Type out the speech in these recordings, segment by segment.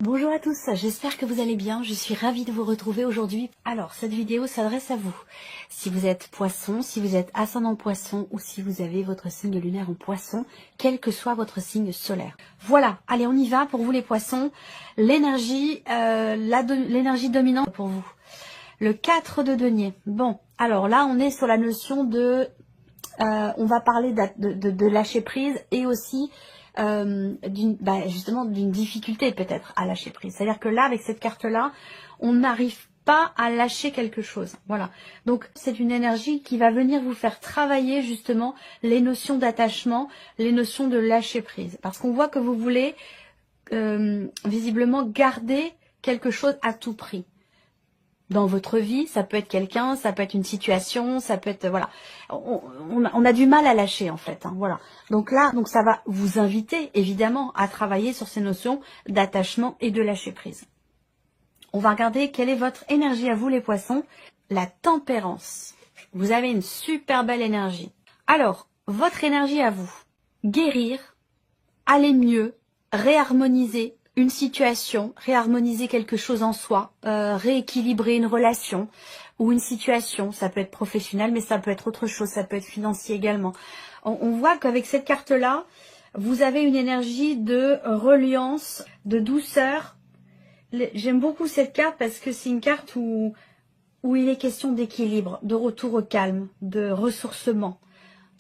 Bonjour à tous, j'espère que vous allez bien, je suis ravie de vous retrouver aujourd'hui. Alors, cette vidéo s'adresse à vous. Si vous êtes poisson, si vous êtes ascendant poisson ou si vous avez votre signe lunaire en poisson, quel que soit votre signe solaire. Voilà, allez on y va pour vous les poissons. L'énergie l'énergie dominante pour vous. Le 4 de denier. Bon, alors là on est sur la notion de... on va parler de lâcher prise et aussi justement d'une difficulté peut-être à lâcher prise. C'est-à-dire que là, avec cette carte-là, on n'arrive pas à lâcher quelque chose. Voilà. Donc, c'est une énergie qui va venir vous faire travailler justement les notions d'attachement, les notions de lâcher prise. Parce qu'on voit que vous voulez visiblement garder quelque chose à tout prix. Dans votre vie, ça peut être quelqu'un, ça peut être une situation, ça peut être, voilà. On a du mal à lâcher, en fait, hein, voilà. Donc là, ça va vous inviter, évidemment, à travailler sur ces notions d'attachement et de lâcher prise. On va regarder quelle est votre énergie à vous, les poissons. La tempérance. Vous avez une super belle énergie. Alors, votre énergie à vous. Guérir, aller mieux, réharmoniser une situation, réharmoniser quelque chose en soi, rééquilibrer une relation ou une situation. Ça peut être professionnel, mais ça peut être autre chose, ça peut être financier également. On voit qu'avec cette carte-là, vous avez une énergie de reliance, de douceur. J'aime beaucoup cette carte parce que c'est une carte où il est question d'équilibre, de retour au calme, de ressourcement,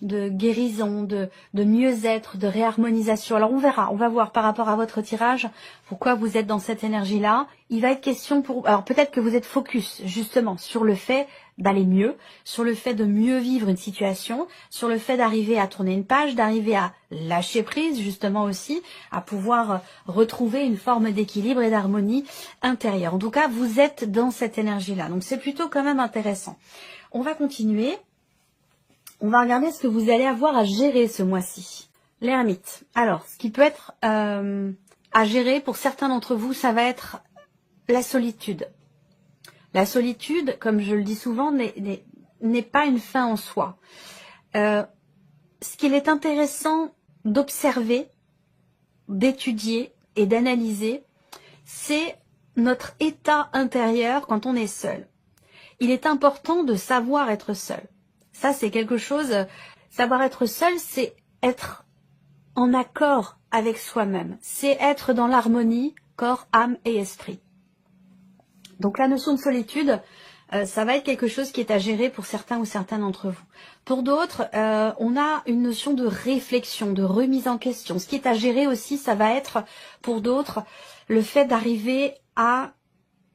de guérison, de mieux-être, de réharmonisation. Alors on verra, on va voir par rapport à votre tirage, pourquoi vous êtes dans cette énergie-là. Il va être question pour... Alors peut-être que vous êtes focus justement sur le fait d'aller mieux, sur le fait de mieux vivre une situation, sur le fait d'arriver à tourner une page, d'arriver à lâcher prise justement aussi, à pouvoir retrouver une forme d'équilibre et d'harmonie intérieure. En tout cas, vous êtes dans cette énergie-là. Donc c'est plutôt quand même intéressant. On va continuer. On va regarder ce que vous allez avoir à gérer ce mois-ci. L'ermite. Alors, ce qui peut être à gérer pour certains d'entre vous, ça va être la solitude. La solitude, comme je le dis souvent, n'est pas une fin en soi. Ce qu'il est intéressant d'observer, d'étudier et d'analyser, c'est notre état intérieur quand on est seul. Il est important de savoir être seul. Ça, c'est quelque chose, savoir être seul, c'est être en accord avec soi-même. C'est être dans l'harmonie, corps, âme et esprit. Donc la notion de solitude, ça va être quelque chose qui est à gérer pour certains ou certaines d'entre vous. Pour d'autres, on a une notion de réflexion, de remise en question. Ce qui est à gérer aussi, ça va être, pour d'autres, le fait d'arriver à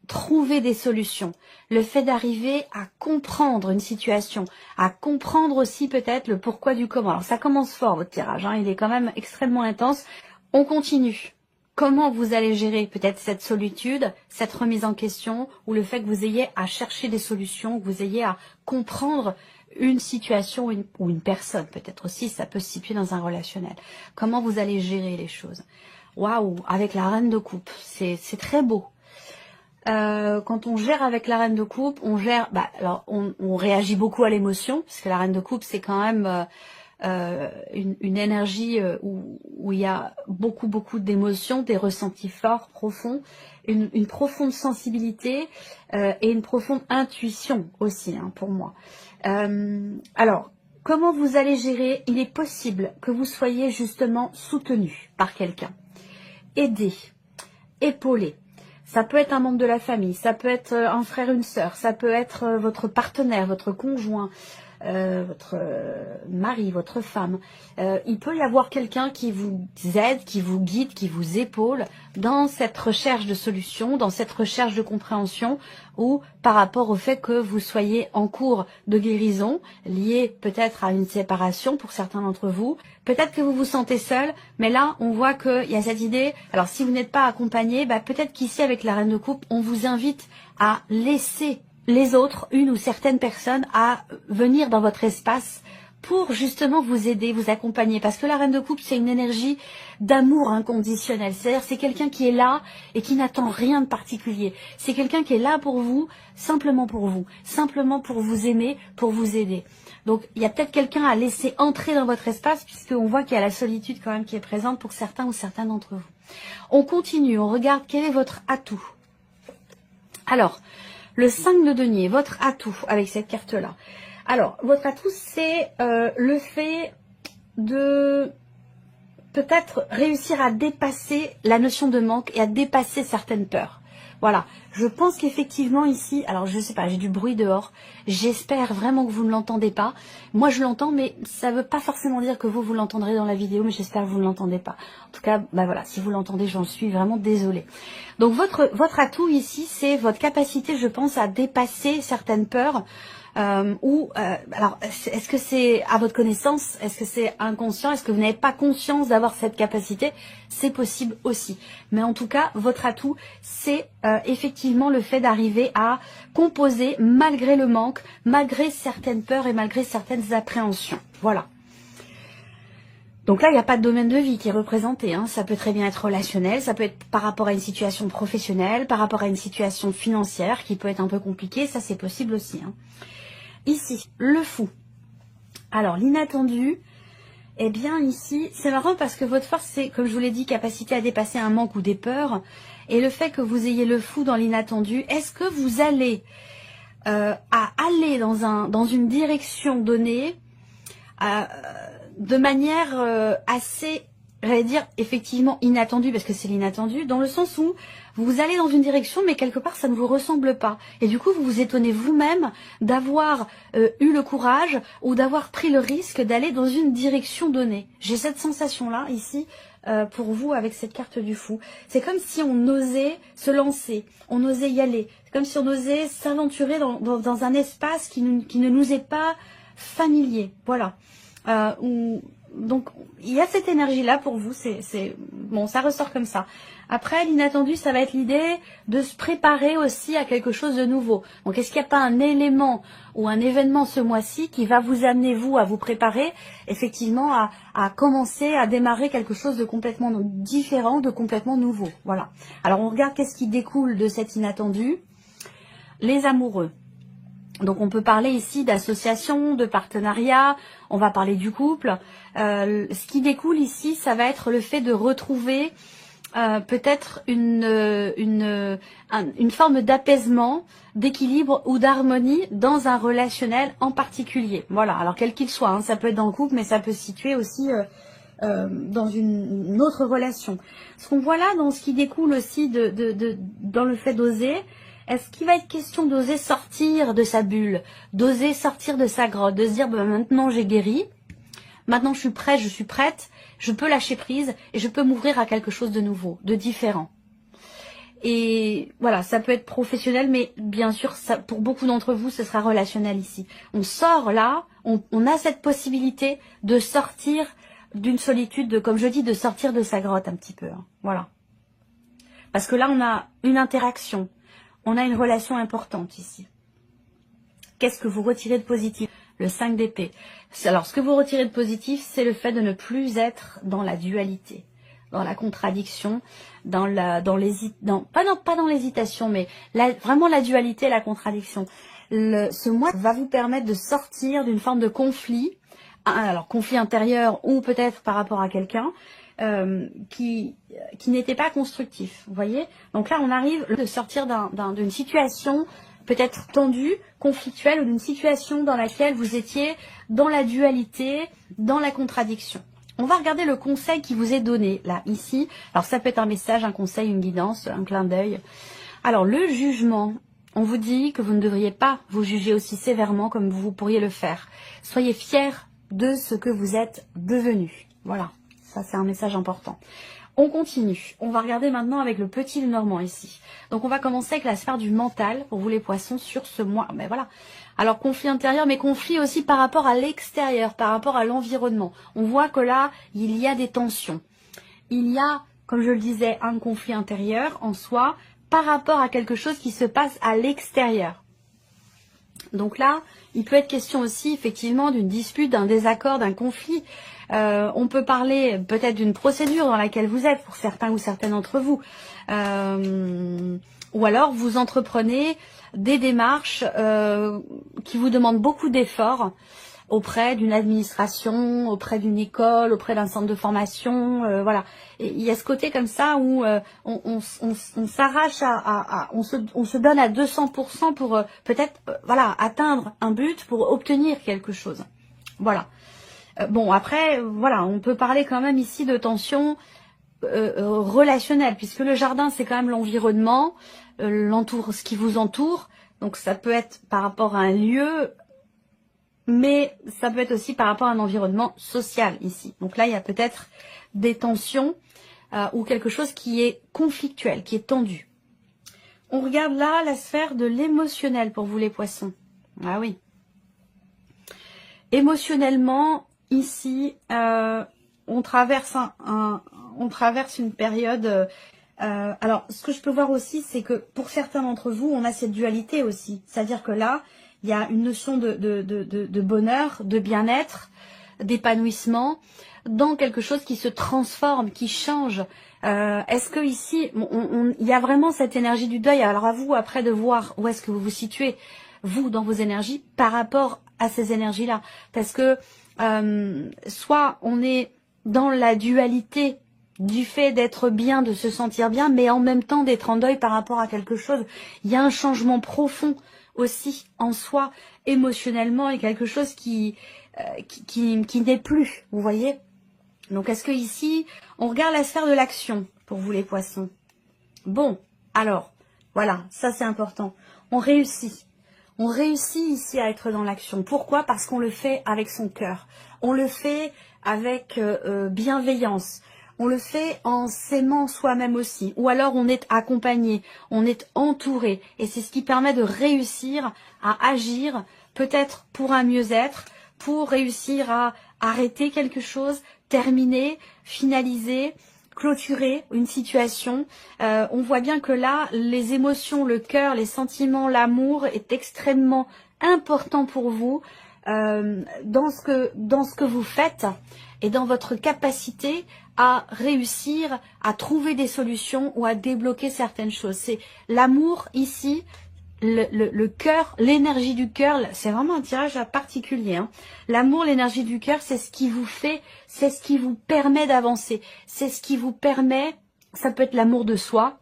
trouver des solutions, le fait d'arriver à comprendre une situation, à comprendre aussi peut-être le pourquoi du comment. Alors ça commence fort votre tirage, hein, il est quand même extrêmement intense. On continue. Comment vous allez gérer peut-être cette solitude, cette remise en question, ou le fait que vous ayez à chercher des solutions, que vous ayez à comprendre une situation ou une personne, peut-être aussi, ça peut se situer dans un relationnel. Comment vous allez gérer les choses. Waouh, avec la reine de coupe, c'est très beau. Quand on gère avec la reine de coupe, on gère, alors on réagit beaucoup à l'émotion, parce que la reine de coupe c'est quand même une énergie où il y a beaucoup d'émotions, des ressentis forts, profonds, une profonde sensibilité et une profonde intuition aussi, hein, pour moi. Alors, comment vous allez gérer? Il est possible que vous soyez justement soutenu par quelqu'un, aidé, épaulé. Ça peut être un membre de la famille, ça peut être un frère, une sœur, ça peut être votre partenaire, votre conjoint, votre mari, votre femme. Il peut y avoir quelqu'un qui vous aide, qui vous guide, qui vous épaule dans cette recherche de solution, dans cette recherche de compréhension ou par rapport au fait que vous soyez en cours de guérison, lié peut-être à une séparation pour certains d'entre vous. Peut-être que vous vous sentez seul, mais là, on voit qu'il y a cette idée. Alors, si vous n'êtes pas accompagné, peut-être qu'ici, avec la reine de coupe, on vous invite à laisser les autres, une ou certaines personnes, à venir dans votre espace pour justement vous aider, vous accompagner. Parce que la reine de coupe, c'est une énergie d'amour inconditionnel. C'est-à-dire c'est quelqu'un qui est là et qui n'attend rien de particulier. C'est quelqu'un qui est là pour vous, simplement pour vous aimer, pour vous aider. Donc il y a peut-être quelqu'un à laisser entrer dans votre espace, puisqu'on voit qu'il y a la solitude quand même qui est présente pour certains ou certains d'entre vous. On continue, on regarde quel est votre atout. Alors, le 5 de denier, votre atout avec cette carte-là. Alors, votre atout, c'est le fait de peut-être réussir à dépasser la notion de manque et à dépasser certaines peurs. Voilà, je pense qu'effectivement ici, alors je sais pas, j'ai du bruit dehors, j'espère vraiment que vous ne l'entendez pas. Moi je l'entends, mais ça ne veut pas forcément dire que vous l'entendrez dans la vidéo, mais j'espère que vous ne l'entendez pas. En tout cas, bah voilà, si vous l'entendez, j'en suis vraiment désolée. Donc votre atout ici, c'est votre capacité, je pense, à dépasser certaines peurs. Alors, est-ce que c'est à votre connaissance? Est-ce que c'est inconscient? Est-ce que vous n'avez pas conscience d'avoir cette capacité? C'est possible aussi. Mais en tout cas, votre atout, c'est effectivement le fait d'arriver à composer malgré le manque, malgré certaines peurs et malgré certaines appréhensions. Voilà. Donc là, il n'y a pas de domaine de vie qui est représenté. Hein. Ça peut très bien être relationnel, ça peut être par rapport à une situation professionnelle, par rapport à une situation financière qui peut être un peu compliquée. Ça, c'est possible aussi. Hein. Ici, le fou. Alors, l'inattendu, eh bien ici, c'est marrant parce que votre force, c'est, comme je vous l'ai dit, capacité à dépasser un manque ou des peurs. Et le fait que vous ayez le fou dans l'inattendu, est-ce que vous allez aller dans une direction donnée de manière assez, j'allais dire, effectivement inattendue, parce que c'est l'inattendu, dans le sens où vous allez dans une direction, mais quelque part, ça ne vous ressemble pas. Et du coup, vous vous étonnez vous-même d'avoir eu le courage ou d'avoir pris le risque d'aller dans une direction donnée. J'ai cette sensation-là, ici, pour vous, avec cette carte du fou. C'est comme si on osait se lancer, on osait y aller. C'est comme si on osait s'aventurer dans un espace qui ne nous est pas familier. Voilà. Donc, il y a cette énergie-là pour vous, bon, ça ressort comme ça. Après, l'inattendu, ça va être l'idée de se préparer aussi à quelque chose de nouveau. Donc, est-ce qu'il n'y a pas un élément ou un événement ce mois-ci qui va vous amener, vous, à vous préparer, effectivement, à commencer, à démarrer quelque chose de complètement différent, de complètement nouveau. Voilà. Alors, on regarde qu'est-ce qui découle de cet inattendu. Les amoureux. Donc on peut parler ici d'association, de partenariat, on va parler du couple. Ce qui découle ici, ça va être le fait de retrouver peut-être une forme d'apaisement, d'équilibre ou d'harmonie dans un relationnel en particulier. Voilà, alors quel qu'il soit, hein, ça peut être dans le couple, mais ça peut se situer aussi dans une autre relation. Ce qu'on voit là, dans ce qui découle aussi dans le fait d'oser, est-ce qu'il va être question d'oser sortir de sa bulle, d'oser sortir de sa grotte, de se dire bah, maintenant j'ai guéri, maintenant je suis prêt, je suis prête, je peux lâcher prise et je peux m'ouvrir à quelque chose de nouveau, de différent. Et voilà, ça peut être professionnel, mais bien sûr, ça, pour beaucoup d'entre vous, ce sera relationnel ici. On sort là, on a cette possibilité de sortir d'une solitude, comme je dis, de sortir de sa grotte un petit peu. Hein, voilà. Parce que là, on a une interaction. On a une relation importante ici. Qu'est-ce que vous retirez de positif? Le 5 d'épée. Alors, ce que vous retirez de positif, c'est le fait de ne plus être dans la dualité, dans la contradiction, pas dans l'hésitation, mais vraiment la dualité, la contradiction. Ce mois va vous permettre de sortir d'une forme de conflit, alors conflit intérieur ou peut-être par rapport à quelqu'un, qui n'était pas constructif, vous voyez. Donc là, on arrive de sortir d'une situation peut-être tendue, conflictuelle, ou d'une situation dans laquelle vous étiez dans la dualité, dans la contradiction. On va regarder le conseil qui vous est donné, là, ici. Alors, ça peut être un message, un conseil, une guidance, un clin d'œil. Alors, le jugement, on vous dit que vous ne devriez pas vous juger aussi sévèrement comme vous pourriez le faire. Soyez fiers de ce que vous êtes devenu. Voilà. Ça, c'est un message important. On continue. On va regarder maintenant avec le petit Lenormand ici. Donc, on va commencer avec la sphère du mental pour vous les poissons sur ce mois. Mais voilà. Alors, conflit intérieur, mais conflit aussi par rapport à l'extérieur, par rapport à l'environnement. On voit que là, il y a des tensions. Il y a, comme je le disais, un conflit intérieur en soi par rapport à quelque chose qui se passe à l'extérieur. Donc là, il peut être question aussi effectivement d'une dispute, d'un désaccord, d'un conflit. On peut parler peut-être d'une procédure dans laquelle vous êtes, pour certains ou certaines d'entre vous. Ou alors vous entreprenez des démarches qui vous demandent beaucoup d'efforts auprès d'une administration, auprès d'une école, auprès d'un centre de formation, voilà. Et il y a ce côté comme ça où on s'arrache on se donne à 200% pour peut-être voilà, atteindre un but, pour obtenir quelque chose. Voilà. Bon, après, voilà, on peut parler quand même ici de tension relationnelle, puisque le jardin, c'est quand même l'environnement, ce qui vous entoure. Donc ça peut être par rapport à un lieu, mais ça peut être aussi par rapport à un environnement social ici. Donc là, il y a peut-être des tensions ou quelque chose qui est conflictuel, qui est tendu. On regarde là la sphère de l'émotionnel pour vous les poissons. Ah oui. Émotionnellement, ici, on traverse on traverse une période. Alors, ce que je peux voir aussi, c'est que pour certains d'entre vous, on a cette dualité aussi. C'est-à-dire que là, il y a une notion de bonheur, de bien-être, d'épanouissement, dans quelque chose qui se transforme, qui change. Est-ce que ici, il y a vraiment cette énergie du deuil? Alors à vous après de voir où est-ce que vous vous situez, vous, dans vos énergies, par rapport à ces énergies-là. Parce que soit on est dans la dualité du fait d'être bien, de se sentir bien, mais en même temps d'être en deuil par rapport à quelque chose. Il y a un changement profond aussi en soi, émotionnellement, et quelque chose qui n'est plus, vous voyez. Donc est-ce que ici, on regarde la sphère de l'action pour vous les poissons? Bon, alors, voilà, ça c'est important. On réussit. On réussit ici à être dans l'action. Pourquoi? Parce qu'on le fait avec son cœur. On le fait avec bienveillance. On le fait en s'aimant soi-même aussi. Ou alors on est accompagné, on est entouré. Et c'est ce qui permet de réussir à agir, peut-être pour un mieux-être, pour réussir à arrêter quelque chose, terminer, finaliser, clôturer une situation. On voit bien que là, les émotions, le cœur, les sentiments, l'amour est extrêmement important pour vous dans ce que vous faites et dans votre capacité à réussir à trouver des solutions ou à débloquer certaines choses. C'est l'amour ici, le cœur, l'énergie du cœur, c'est vraiment un tirage particulier. Hein. L'amour, l'énergie du cœur, c'est ce qui vous fait, c'est ce qui vous permet d'avancer. C'est ce qui vous permet, ça peut être l'amour de soi,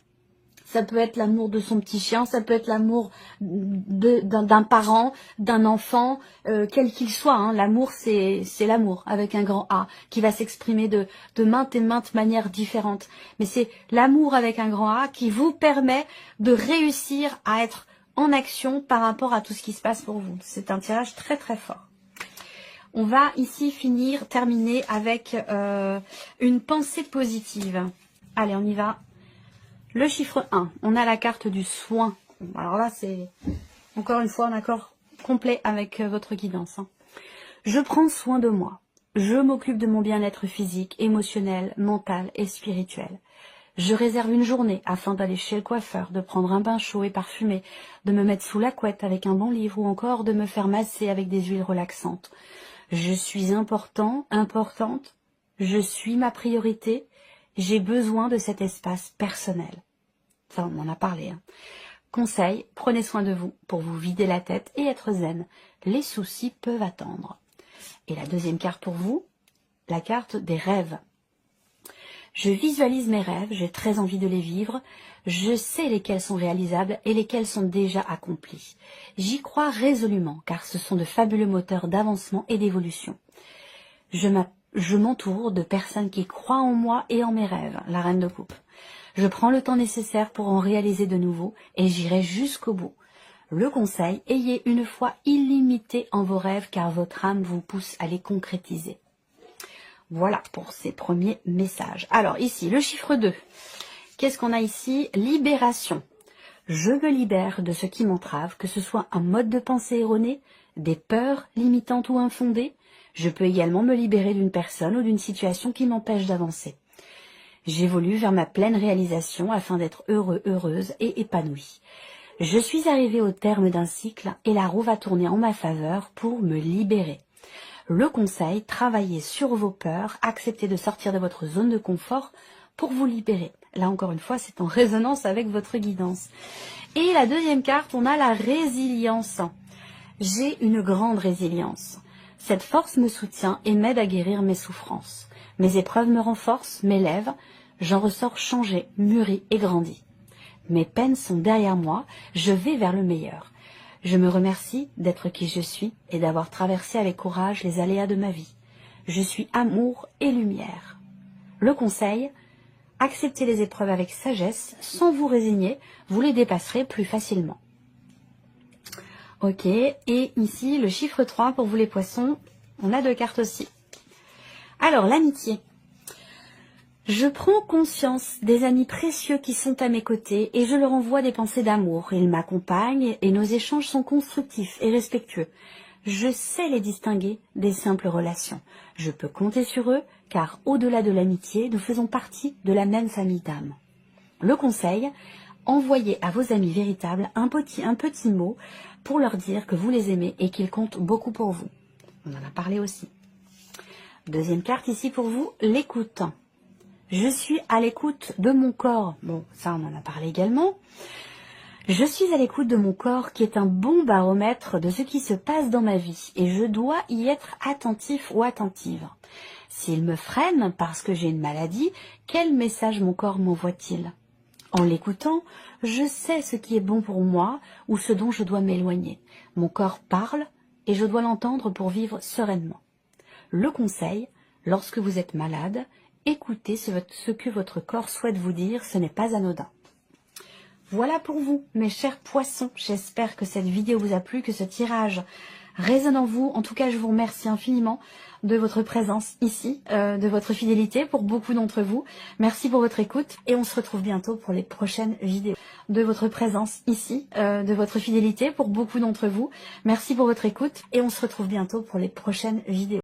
ça peut être l'amour de son petit chien, ça peut être l'amour d'un parent, d'un enfant, quel qu'il soit. Hein. L'amour, c'est l'amour avec un grand A, qui va s'exprimer de maintes et maintes manières différentes. Mais c'est l'amour avec un grand A qui vous permet de réussir à être en action par rapport à tout ce qui se passe pour vous. C'est un tirage très très fort. On va ici terminer avec une pensée positive. Allez, on y va. Le chiffre 1, on a la carte du soin. Alors là, c'est encore une fois un accord complet avec votre guidance. Hein. Je prends soin de moi. Je m'occupe de mon bien-être physique, émotionnel, mental et spirituel. Je réserve une journée afin d'aller chez le coiffeur, de prendre un bain chaud et parfumé, de me mettre sous la couette avec un bon livre ou encore de me faire masser avec des huiles relaxantes. Je suis important, importante. Je suis ma priorité. J'ai besoin de cet espace personnel. Ça, on en a parlé. Hein. Conseil, prenez soin de vous pour vous vider la tête et être zen. Les soucis peuvent attendre. Et la deuxième carte pour vous, la carte des rêves. Je visualise mes rêves, j'ai très envie de les vivre. Je sais lesquels sont réalisables et lesquels sont déjà accomplis. J'y crois résolument car ce sont de fabuleux moteurs d'avancement et d'évolution. Je m'entoure de personnes qui croient en moi et en mes rêves, la reine de coupe. Je prends le temps nécessaire pour en réaliser de nouveaux et j'irai jusqu'au bout. Le conseil, ayez une foi illimitée en vos rêves car votre âme vous pousse à les concrétiser. Voilà pour ces premiers messages. Alors ici, le chiffre 2. Qu'est-ce qu'on a ici? Libération. Je me libère de ce qui m'entrave, que ce soit un mode de pensée erroné, des peurs limitantes ou infondées. Je peux également me libérer d'une personne ou d'une situation qui m'empêche d'avancer. J'évolue vers ma pleine réalisation afin d'être heureux, heureuse et épanouie. Je suis arrivée au terme d'un cycle et la roue va tourner en ma faveur pour me libérer. Le conseil, travaillez sur vos peurs, acceptez de sortir de votre zone de confort pour vous libérer. Là encore une fois, c'est en résonance avec votre guidance. Et la deuxième carte, on a la résilience. J'ai une grande résilience. Cette force me soutient et m'aide à guérir mes souffrances. Mes épreuves me renforcent, m'élèvent. J'en ressors changé, mûri et grandi. Mes peines sont derrière moi, je vais vers le meilleur. Je me remercie d'être qui je suis et d'avoir traversé avec courage les aléas de ma vie. Je suis amour et lumière. Le conseil, acceptez les épreuves avec sagesse, sans vous résigner, vous les dépasserez plus facilement. Ok, et ici, le chiffre 3 pour vous les poissons, on a 2 cartes aussi. Alors, l'amitié. Je prends conscience des amis précieux qui sont à mes côtés et je leur envoie des pensées d'amour. Ils m'accompagnent et nos échanges sont constructifs et respectueux. Je sais les distinguer des simples relations. Je peux compter sur eux car au-delà de l'amitié, nous faisons partie de la même famille d'âmes. Le conseil, envoyez à vos amis véritables un petit mot pour leur dire que vous les aimez et qu'ils comptent beaucoup pour vous. On en a parlé aussi. Deuxième carte ici pour vous, l'écoute. Je suis à l'écoute de mon corps. Bon, ça on en a parlé également. Je suis à l'écoute de mon corps qui est un bon baromètre de ce qui se passe dans ma vie et je dois y être attentif ou attentive. S'il me freine parce que j'ai une maladie, quel message mon corps m'envoie-t-il? En l'écoutant, je sais ce qui est bon pour moi ou ce dont je dois m'éloigner. Mon corps parle et je dois l'entendre pour vivre sereinement. Le conseil, lorsque vous êtes malade, écoutez ce que votre corps souhaite vous dire, ce n'est pas anodin. Voilà pour vous, mes chers poissons. J'espère que cette vidéo vous a plu, que ce tirage résonne en vous. En tout cas, je vous remercie infiniment de votre présence ici, de votre fidélité pour beaucoup d'entre vous. Merci pour votre écoute et on se retrouve bientôt pour les prochaines vidéos. De votre présence ici, de votre fidélité pour beaucoup d'entre vous. Merci pour votre écoute et on se retrouve bientôt pour les prochaines vidéos.